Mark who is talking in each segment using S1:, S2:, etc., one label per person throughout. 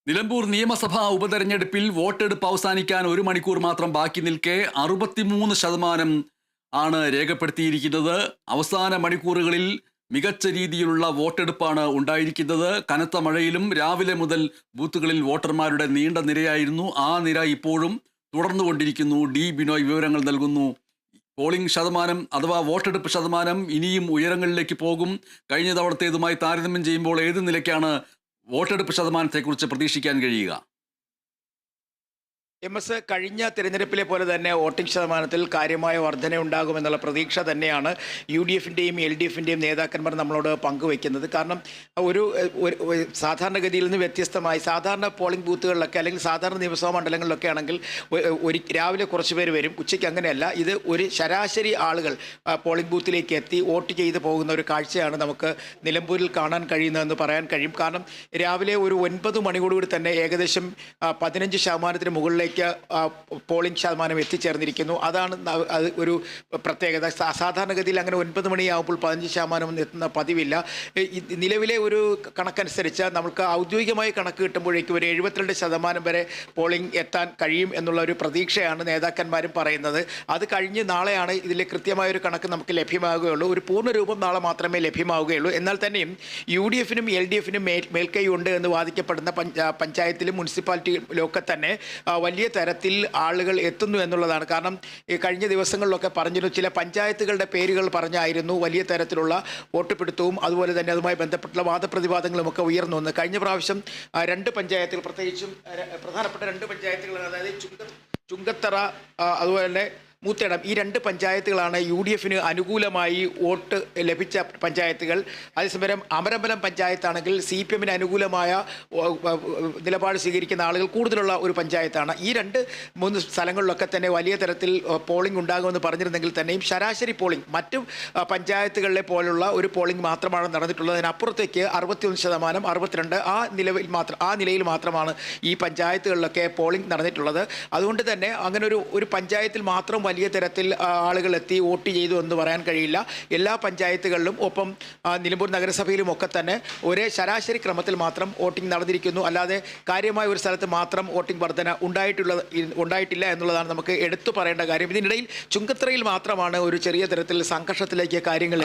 S1: നിലമ്പൂർ നിയമസഭാ ഉപതെരഞ്ഞെടുപ്പിൽ വോട്ടെടുപ്പ് അവസാനിക്കാൻ 1 മണിക്കൂർ മാത്രം ബാക്കി നിൽക്കെ 63% ആണ് രേഖപ്പെടുത്തിയിരിക്കുന്നത്. അവസാന മണിക്കൂറുകളിൽ മികച്ച രീതിയിലുള്ള വോട്ടെടുപ്പാണ് ഉണ്ടായിരിക്കുന്നത്. കനത്ത മഴയിലും രാവിലെ മുതൽ ബൂത്തുകളിൽ വോട്ടർമാരുടെ നീണ്ട നിരയായിരുന്നു. ആ നിര ഇപ്പോഴും തുടർന്നുകൊണ്ടിരിക്കുന്നു. ഡി ബിനോയ് വിവരങ്ങൾ നൽകുന്നു. പോളിംഗ് ശതമാനം അഥവാ വോട്ടെടുപ്പ് ശതമാനം ഇനിയും ഉയരങ്ങളിലേക്ക് പോകും. കഴിഞ്ഞ തവണത്തേതുമായി താരതമ്യം ചെയ്യുമ്പോൾ ഏത് നിലയ്ക്കാണ് വോട്ടെടുപ്പ് ശതമാനത്തെക്കുറിച്ച് പ്രതീക്ഷിക്കാൻ കഴിയുക?
S2: കഴിഞ്ഞ തിരഞ്ഞെടുപ്പിലെ പോലെ തന്നെ വോട്ടിംഗ് ശതമാനത്തിൽ കാര്യമായ വർധനയുണ്ടാകുമെന്നുള്ള പ്രതീക്ഷ തന്നെയാണ് UDF-ൻ്റെയും LDF-ൻ്റെയും നേതാക്കന്മാർ നമ്മളോട് പങ്കുവയ്ക്കുന്നത്. കാരണം സാധാരണഗതിയിൽ നിന്ന് വ്യത്യസ്തമായി സാധാരണ പോളിംഗ് ബൂത്തുകളിലൊക്കെ അല്ലെങ്കിൽ സാധാരണ നിയമസഭാ മണ്ഡലങ്ങളിലൊക്കെ ആണെങ്കിൽ രാവിലെ കുറച്ച് പേര് വരും, ഉച്ചയ്ക്ക് അങ്ങനെയല്ല. ഇത് ഒരു ശരാശരി ആളുകൾ പോളിംഗ് ബൂത്തിലേക്ക് എത്തി വോട്ട് ചെയ്ത് പോകുന്ന ഒരു കാഴ്ചയാണ് നമുക്ക് നിലമ്പൂരിൽ കാണാൻ കഴിയുന്നതെന്ന് പറയാൻ കഴിയും. കാരണം രാവിലെ ഒരു 9 മണിയോടുകൂടി തന്നെ ഏകദേശം 15% മുകളിലേക്ക് പോളിംഗ് ശതമാനം എത്തിച്ചേർന്നിരിക്കുന്നു. അതാണ് ഒരു പ്രത്യേകത. സാധാരണഗതിയിൽ അങ്ങനെ 9 മണിയാകുമ്പോൾ 15% എത്തുന്ന പതിവില്ല. നിലവിലെ ഒരു കണക്കനുസരിച്ച് നമുക്ക് ഔദ്യോഗികമായി കണക്ക് കിട്ടുമ്പോഴേക്കും ഒരു 72% വരെ പോളിംഗ് എത്താൻ കഴിയും എന്നുള്ള ഒരു പ്രതീക്ഷയാണ് നേതാക്കന്മാരും പറയുന്നത്. അത് കഴിഞ്ഞ് നാളെയാണ് ഇതിലെ കൃത്യമായൊരു കണക്ക് നമുക്ക് ലഭ്യമാവുകയുള്ളൂ. ഒരു പൂർണ്ണരൂപം നാളെ മാത്രമേ ലഭ്യമാവുകയുള്ളൂ. എന്നാൽ തന്നെയും UDF-നും LDF-നും മേൽക്കൈ ഉണ്ട് എന്ന് വാദിക്കപ്പെടുന്ന പഞ്ചായത്തിലും മുനിസിപ്പാലിറ്റിയിലൊക്കെ തന്നെ വലിയ തരത്തിൽ ആളുകൾ എത്തുന്നു എന്നുള്ളതാണ്. കാരണം ഈ കഴിഞ്ഞ ദിവസങ്ങളിലൊക്കെ പറഞ്ഞിരുന്നു, ചില പഞ്ചായത്തുകളുടെ പേരുകൾ പറഞ്ഞായിരുന്നു വലിയ തരത്തിലുള്ള വോട്ടുപിടുത്തവും അതുപോലെ തന്നെ അതുമായി ബന്ധപ്പെട്ടുള്ള വാദപ്രതിവാദങ്ങളുമൊക്കെ ഉയർന്നു വന്നു. കഴിഞ്ഞ പ്രാവശ്യം 2 പഞ്ചായത്തുകൾ, പ്രത്യേകിച്ചും പ്രധാനപ്പെട്ട 2 പഞ്ചായത്തുകൾ, അതായത് ചുങ്കത്തറ അതുപോലെ തന്നെ മൂത്തേടം, ഈ 2 പഞ്ചായത്തുകളാണ് UDF-ന് അനുകൂലമായി വോട്ട് ലഭിച്ച പഞ്ചായത്തുകൾ. അതേസമയം അമരമ്പലം പഞ്ചായത്താണെങ്കിൽ CPM-ന് അനുകൂലമായ നിലപാട് സ്വീകരിക്കുന്ന ആളുകൾ കൂടുതലുള്ള ഒരു പഞ്ചായത്താണ്. ഈ 2-3 സ്ഥലങ്ങളിലൊക്കെ തന്നെ വലിയ തരത്തിൽ പോളിംഗ് ഉണ്ടാകുമെന്ന് പറഞ്ഞിരുന്നെങ്കിൽ തന്നെയും ശരാശരി പോളിംഗ് മറ്റു പഞ്ചായത്തുകളിലെ പോലുള്ള ഒരു പോളിംഗ് മാത്രമാണ് നടന്നിട്ടുള്ളത്. അതിനപ്പുറത്തേക്ക് 61%, 62 ആ നിലയിൽ മാത്രമാണ് ഈ പഞ്ചായത്തുകളിലൊക്കെ പോളിംഗ് നടന്നിട്ടുള്ളത്. അതുകൊണ്ട് തന്നെ അങ്ങനെ ഒരു പഞ്ചായത്തിൽ മാത്രം വലിയ തരത്തിൽ ആളുകൾ എത്തി വോട്ട് ചെയ്തു എന്ന് പറയാൻ കഴിയില്ല. എല്ലാ പഞ്ചായത്തുകളിലും ഒപ്പം നിലമ്പൂർ നഗരസഭയിലും ഒക്കെ തന്നെ ഒരേ ശരാശരി ക്രമത്തിൽ മാത്രം വോട്ടിംഗ് നടന്നിരിക്കുന്നു. അല്ലാതെ കാര്യമായ ഒരു സ്ഥലത്ത് മാത്രം വോട്ടിംഗ് വർധന ഉണ്ടായിട്ടില്ല എന്നുള്ളതാണ് നമുക്ക് എടുത്തു പറയേണ്ട കാര്യം. ഇതിനിടയിൽ ചുങ്കത്തറയിൽ മാത്രമാണ് ഒരു ചെറിയ തരത്തിൽ സംഘർഷത്തിലേക്ക് കാര്യങ്ങൾ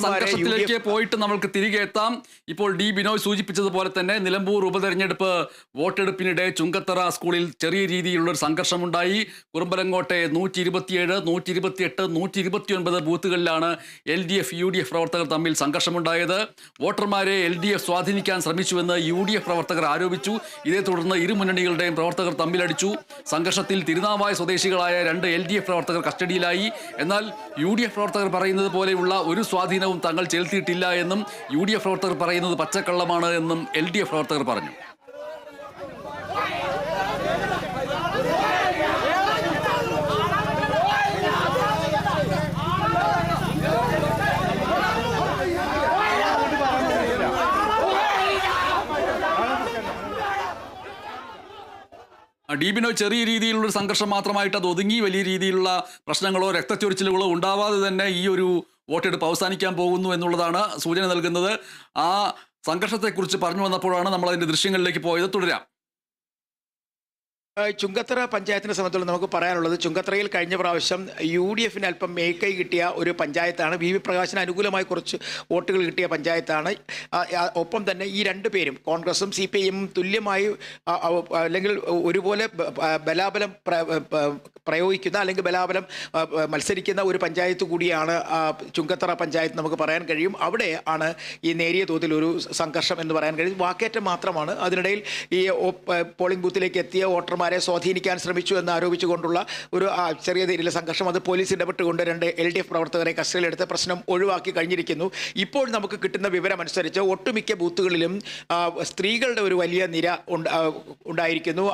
S1: സംഘർഷത്തിലേക്ക് പോയിട്ട് നമുക്ക് തിരികെ എത്താം. ഇപ്പോൾ ഡി ബിനോയ് സൂചിപ്പിച്ചതുപോലെ തന്നെ നിലമ്പൂർ ഉപതെരഞ്ഞെടുപ്പ് വോട്ടെടുപ്പിനിടെ ചുങ്കത്തറ സ്കൂളിൽ ചെറിയ രീതിയിലുള്ള ഒരു സംഘർഷമുണ്ടായി. കുറുമ്പലങ്ങോട്ടെ 127, 128, 129 ബൂത്തുകളിലാണ് LDF UDF പ്രവർത്തകർ തമ്മിൽ സംഘർഷമുണ്ടായത്. വോട്ടർമാരെ LDF സ്വാധീനിക്കാൻ ശ്രമിച്ചുവെന്ന് UDF പ്രവർത്തകർ ആരോപിച്ചു. ഇതേ തുടർന്ന് ഇരു മുന്നണികളുടെയും പ്രവർത്തകർ തമ്മിലടിച്ചു. സംഘർഷത്തിൽ തിരുനാവായ സ്വദേശികളായ 2 LDF പ്രവർത്തകർ കസ്റ്റഡിയിലായി. എന്നാൽ UDF പ്രവർത്തകർ പറയുന്നത് പോലെയുള്ള ഒരു സ്വാധീനവും തങ്ങൾ ചെലുത്തിയിട്ടില്ല എന്നും UDF പ്രവർത്തകർ പറയുന്നത് പച്ചക്കള്ളമാണ് എന്നും LDF പ്രവർത്തകർ പറഞ്ഞു. ഡി ബിനോയ്, ചെറിയ രീതിയിലുള്ള സംഘർഷം മാത്രമായിട്ട് അത് ഒതുങ്ങി വലിയ രീതിയിലുള്ള പ്രശ്നങ്ങളോ രക്തച്ചൊരിച്ചിലുകളോ ഉണ്ടാവാതെ തന്നെ ഈ ഒരു വോട്ടെടുപ്പ് അവസാനിക്കാൻ പോകുന്നു എന്നുള്ളതാണ് സൂചന നൽകുന്നത്. ആ സംഘർഷത്തെക്കുറിച്ച് പറഞ്ഞു വന്നപ്പോഴാണ് നമ്മൾ അതിൻ്റെ ദൃശ്യങ്ങളിലേക്ക് പോയത്. തുടരാം.
S2: ചുങ്കത്തറ പഞ്ചായത്തിനെ സംബന്ധിച്ചുള്ള നമുക്ക് പറയാനുള്ളത്, ചുങ്കത്തറയിൽ കഴിഞ്ഞ പ്രാവശ്യം UDF-ന് അല്പം മേൽക്കൈ കിട്ടിയ ഒരു പഞ്ചായത്താണ്. VV പ്രകാശിന് അനുകൂലമായി കുറച്ച് വോട്ടുകൾ കിട്ടിയ പഞ്ചായത്താണ്. ഒപ്പം തന്നെ ഈ 2 പേരും കോൺഗ്രസും CPM തുല്യമായി അല്ലെങ്കിൽ ഒരുപോലെ ബലാബലം പ്രയോഗിക്കുന്ന അല്ലെങ്കിൽ ബലാബലം മത്സരിക്കുന്ന ഒരു പഞ്ചായത്ത് കൂടിയാണ് ചുങ്കത്തറ പഞ്ചായത്ത് നമുക്ക് പറയാൻ കഴിയും. അവിടെ ആണ് ഈ നേരിയ തോതിൽ ഒരു സംഘർഷം എന്ന് പറയാൻ കഴിയും. വാക്കേറ്റം മാത്രമാണ്. അതിനിടയിൽ ഈ പോളിംഗ് ബൂത്തിലേക്ക് എത്തിയ വോട്ടർമാരെ സ്വാധീനിക്കാൻ ശ്രമിച്ചു എന്ന് ആരോപിച്ചുകൊണ്ടുള്ള ഒരു ചെറിയ രീതിയിലുള്ള സംഘർഷം, അത് പോലീസ് ഇടപെട്ടുകൊണ്ട് 2 LDF പ്രവർത്തകരെ കസ്റ്റഡിയിലെടുത്ത് പ്രശ്നം ഒഴിവാക്കി കഴിഞ്ഞിരിക്കുന്നു. ഇപ്പോൾ നമുക്ക് കിട്ടുന്ന വിവരമനുസരിച്ച് ഒട്ടുമിക്ക ബൂത്തുകളിലും സ്ത്രീകളുടെ ഒരു വലിയ നിര ഉണ്ടായിരിക്കുന്നു.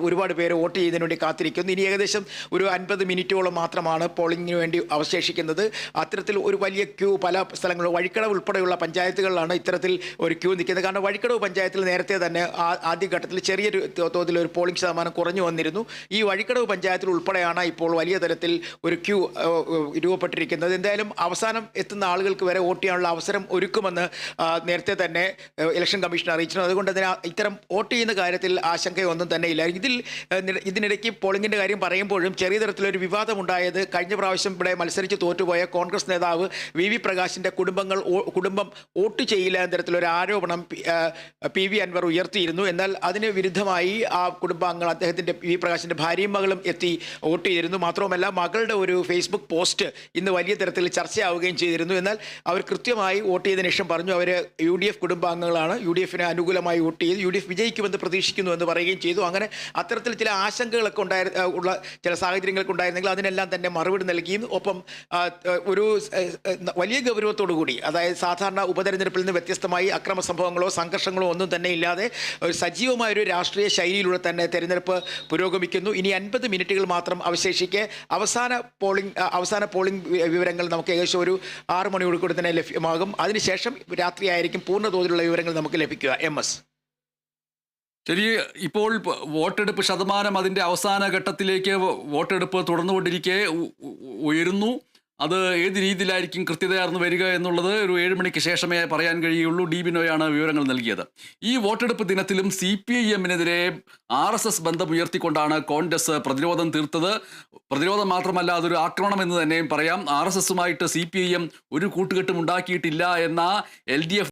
S2: ഒരുപാട് പേര് വോട്ട് ചെയ്യുന്നതിന് വേണ്ടി കാത്തിരിക്കുന്നു. ഇനി ഏകദേശം ഒരു 50 മിനിറ്റോളം മാത്രമാണ് പോളിംഗിന് വേണ്ടി അവശേഷിക്കുന്നത്. അത്തരത്തിൽ ഒരു വലിയ ക്യൂ പല സ്ഥലങ്ങളും, വഴിക്കടവ് ഉൾപ്പെടെയുള്ള പഞ്ചായത്തുകളിലാണ് ഇത്തരത്തിൽ ഒരു ക്യൂ നിൽക്കുന്നത്. കാരണം വഴിക്കടവ് പഞ്ചായത്തിൽ നേരത്തെ തന്നെ ആദ്യഘട്ടത്തിൽ ചെറിയൊരു തോതിൽ ഒരു പോളിംഗ് ശതമാനം ശതമാനം കുറഞ്ഞു വന്നിരുന്നു. ഈ വഴിക്കടവ് പഞ്ചായത്തിൽ ഉൾപ്പെടെയാണ് ഇപ്പോൾ വലിയ തരത്തിൽ ഒരു ക്യൂ രൂപപ്പെട്ടിരിക്കുന്നത്. എന്തായാലും അവസാനം എത്തുന്ന ആളുകൾക്ക് വരെ വോട്ട് ചെയ്യാനുള്ള അവസരം ഒരുക്കുമെന്ന് നേരത്തെ തന്നെ ഇലക്ഷൻ കമ്മീഷൻ അറിയിച്ചിരുന്നു. അതുകൊണ്ട് തന്നെ ഇത്തരം വോട്ട് ചെയ്യുന്ന കാര്യത്തിൽ ആശങ്കയൊന്നും തന്നെ ഇല്ല. ഇതിനിടയ്ക്ക് പോളിംഗിൻ്റെ കാര്യം പറയുമ്പോഴും ചെറിയ തരത്തിലൊരു വിവാദമുണ്ടായത് കഴിഞ്ഞ പ്രാവശ്യം ഇവിടെ മത്സരിച്ച് തോറ്റുപോയ കോൺഗ്രസ് നേതാവ് വി പ്രകാശിൻ്റെ കുടുംബം വോട്ട് ചെയ്യില്ല എന്ന തരത്തിലൊരു ആരോപണം PV അൻവർ ഉയർത്തിയിരുന്നു. എന്നാൽ അതിന് വിരുദ്ധമായി ആ കുടുംബാംഗങ്ങൾ അദ്ദേഹത്തിൻ്റെ പ്രകാശിൻ്റെ ഭാര്യയും മകളും എത്തി വോട്ട് ചെയ്തിരുന്നു. മാത്രവുമല്ല മകളുടെ ഒരു ഫേസ്ബുക്ക് പോസ്റ്റ് ഇന്ന് വലിയ തരത്തിൽ ചർച്ചയാവുകയും ചെയ്തിരുന്നു. എന്നാൽ അവർ കൃത്യമായി വോട്ട് ചെയ്തതിനു ശേഷം പറഞ്ഞു അവർ UDF കുടുംബാംഗങ്ങളാണ്, UDFന് അനുകൂലമായി വോട്ട് ചെയ്ത് UDF വിജയിക്കുമെന്ന് പ്രതീക്ഷിക്കുന്നു എന്ന് പറയുകയും ചെയ്തു. അങ്ങനെ അത്തരത്തിൽ ചില ആശങ്കകളൊക്കെ ഉള്ള ചില സാഹചര്യങ്ങളൊക്കെ ഉണ്ടായിരുന്നെങ്കിൽ അതിനെല്ലാം തന്നെ മറുപടി നൽകിയും ഒപ്പം ഒരു വലിയ ഗൗരവത്തോടു കൂടി, അതായത് സാധാരണ ഉപതെരഞ്ഞെടുപ്പിൽ നിന്ന് വ്യത്യസ്തമായി അക്രമ സംഭവങ്ങളോ സംഘർഷങ്ങളോ ഒന്നും തന്നെ ഇല്ലാതെ സജീവമായൊരു രാഷ്ട്രീയ ശൈലിയിലൂടെ തന്നെ തെരഞ്ഞെടുപ്പ് പുരോഗമിക്കുന്നു. ഇനി 50 മിനിറ്റുകൾ മാത്രം അവശേഷിക്കെ അവസാന പോളിംഗ് വിവരങ്ങൾ നമുക്ക് ഏകദേശം ഒരു 6 മണിയോടുകൂടി തന്നെ ലഭ്യമാകും. അതിനുശേഷം രാത്രിയായിരിക്കും പൂർണ്ണതോതിലുള്ള വിവരങ്ങൾ നമുക്ക് ലഭിക്കുക. MS
S1: ശരി, ഇപ്പോൾ വോട്ടെടുപ്പ് ശതമാനം അതിൻ്റെ അവസാന ഘട്ടത്തിലേക്ക് വോട്ടെടുപ്പ് തുടർന്നുകൊണ്ടിരിക്കെ ഉയരുന്നു. അത് ഏത് രീതിയിലായിരിക്കും കൃത്യതയാർന്ന് വരിക എന്നുള്ളത് ഒരു 7 മണിക്ക് ശേഷമേ പറയാൻ കഴിയുള്ളൂ. ഡി ബിനോയാണ് വിവരങ്ങൾ നൽകിയത്. ഈ വോട്ടെടുപ്പ് ദിനത്തിലും CPIM-നെതിരെ RSS ബന്ധം ഉയർത്തിക്കൊണ്ടാണ് കോൺഗ്രസ് പ്രതിരോധം തീർത്തത്. പ്രതിരോധം മാത്രമല്ല, അതൊരു ആക്രമണം എന്ന് തന്നെയും പറയാം. RSS-ഉമായിട്ട് CPIM ഒരു കൂട്ടുകെട്ടും ഉണ്ടാക്കിയിട്ടില്ല എന്ന LDF